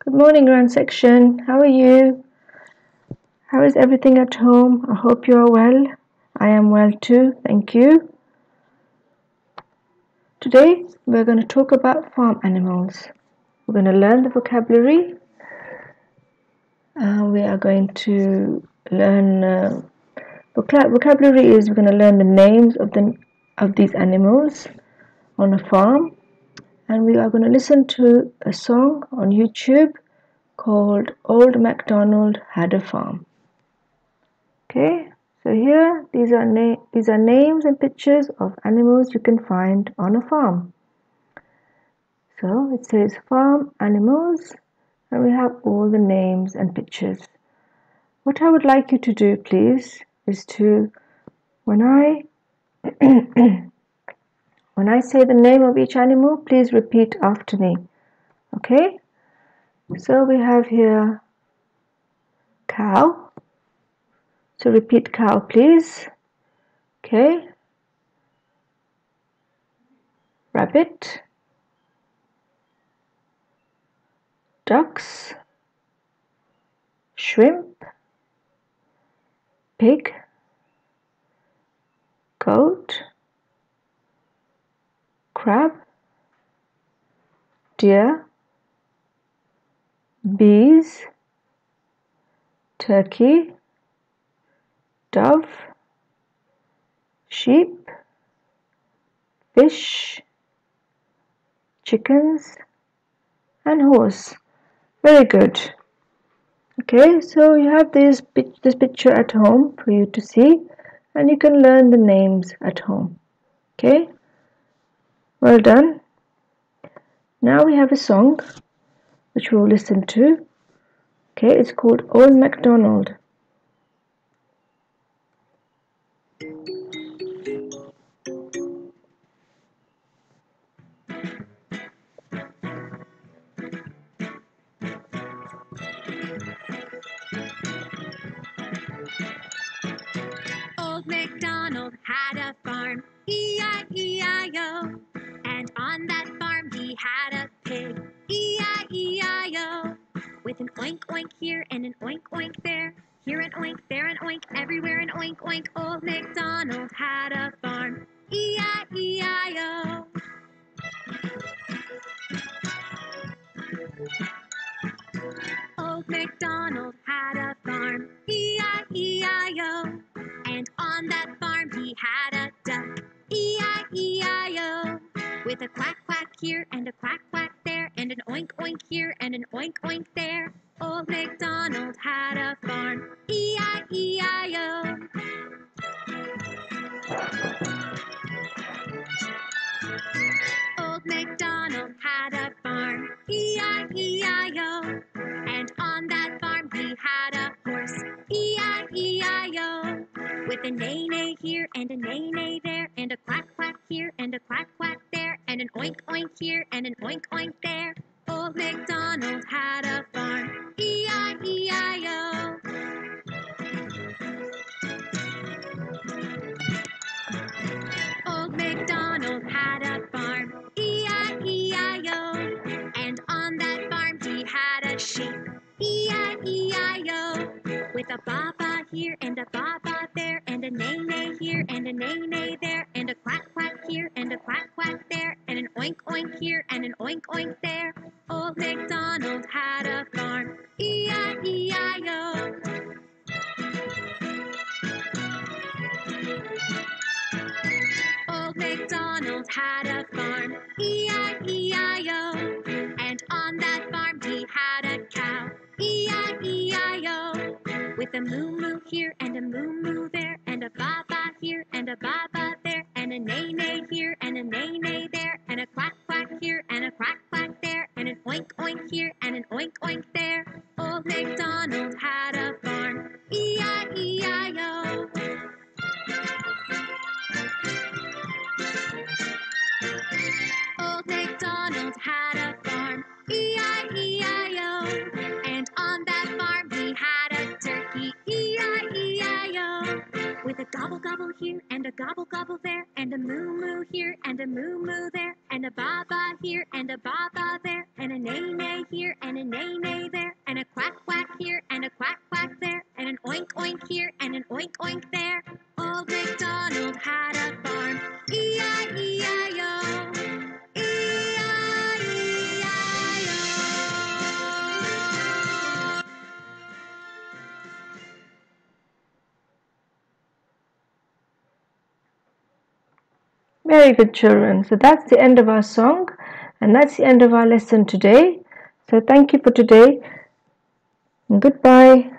Good morning, Grand Section. How are you? How is everything at home? I hope you are well. I am well too, thank you. Today we're going to talk about farm animals. We're going to learn the vocabulary. We are going to learn vocabulary is we're going to learn the names of these animals on a farm, and we are going to listen to a song on YouTube called Old MacDonald Had a Farm. Okay, so here these are names and pictures of animals you can find on a farm. So it says farm animals, and we have all the names and pictures. What I would like you to do, please, is to when I when I say the name of each animal, please repeat after me. Okay? So we have here cow. So repeat cow, please. Okay. Rabbit. Ducks. Shrimp. Pig. Goat. Crab. Deer. Bees. Turkey. Dove. Sheep. Fish. Chickens. And horse. Very good. Okay, so you have this picture at home for you to see, and you can learn the names at home. Okay, well done. Now we have a song which we'll listen to. Okay, it's called Old MacDonald. Old MacDonald had a farm, E-I-E-I-O. And on that farm he had a pig, E-I-E-I-O. With an oink oink here and an oink oink there, here an oink, there an oink, everywhere an oink oink. Old MacDonald had a farm, E-I-E-I-O. Old MacDonald had a farm, E-I-E-I-O. And on that farm he had a duck, E-I-E-I-O. With a quack quack here and a quack quack there, and an oink oink here and an oink oink there. Old MacDonald had a farm, E-I-E-I-O. Old MacDonald had a farm, E-I-E-I-O. And on that farm he had a horse, E-I-E-I-O. With a neigh-neigh here and a neigh-neigh there, and a quack quack here and a quack quack there, and an oink oink here and an oink oink there. Old MacDonald had a farm, E-I-E-I-O. Old MacDonald had a farm, E-I-E-I-O. And on that farm he had a sheep, E-I-E-I-O. With a baa-baa here and a baa-baa there, and a neigh-neigh here and a neigh-neigh there, and a quack quack here and a quack quack there, and an oink oink here and an oink oink there. Old MacDonald had a farm, E-I-E-I-O. Old MacDonald had a farm, E-I-E-I-O. And on that farm he had a cow, E-I-E-I-O. With a moo-moo here and a moo-moo there, and a baa-baa here and a baa-baa there, and a neigh-neigh here and a neigh-neigh there, and a quack quack here and a quack quack there, and an oink oink here and an oink oink there. Old MacDonald had a farm, E-I-E-I-O. Old MacDonald had a farm, E-I-E-I-O. And on that farm he had a turkey, E-I-E-I-O. With a gobble gobble here and a gobble gobble there, and a moo moo here and a moo moo there, and a baa baa here and a baa baa there, and a neigh neigh here and a neigh neigh oink here and an oink oink there. Old MacDonald had a farm. E-I-E-I-O. E-I-E-I-O. Very good, children. So that's the end of our song, and that's the end of our lesson today. So thank you for today, and goodbye.